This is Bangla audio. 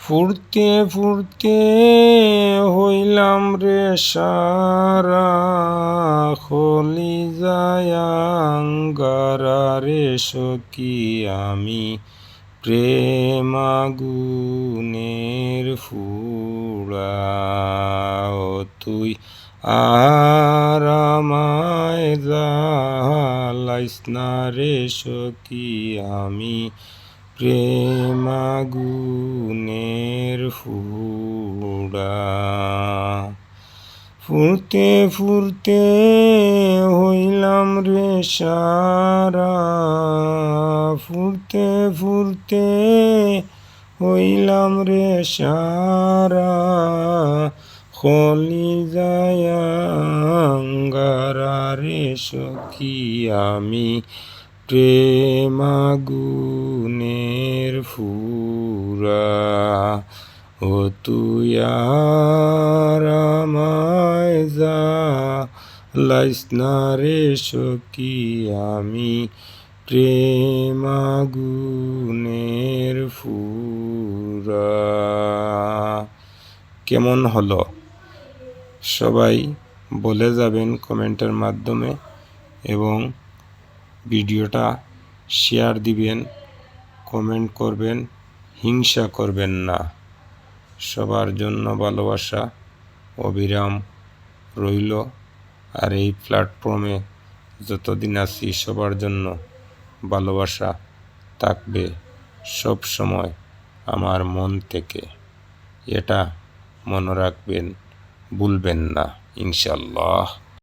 ফুরতে ফুরতে হইলাম রে সারা, কলিজায় আঙ্গারা রে সখী আমি প্রেম আগুনের ফুড়া। ও তুই আর আমায় জ্বালাইস না রে সখী আমি প্রেম আগুনের ফুড়া। ফুরতে ফুরতে হইলাম রে সারা, ফুরতে ফুরতে হইলাম রে সারা, কলিজায় আঙ্গারা রে সখী আমি প্রেম আগুনের ফুড়া। ও তুই আর আমায় জ্বালাইস না রে সখী আমি প্রেম আগুনের ফুড়া। কেমন হলো সবাই বলে যাবেন কমেন্টের মাধ্যমে, এবং ভিডিওটা শেয়ার দিবেন, কমেন্ট করবেন, হিংসা করবেন না। সবার জন্য ভালোবাসা অবিরাম রইল। আর এই প্ল্যাটফর্মে যতদিন আছি সবার জন্য ভালোবাসা থাকবে সব সময় আমার মন থেকে। এটা মনে রাখবেন, ভুলবেন না ইনশাআল্লাহ।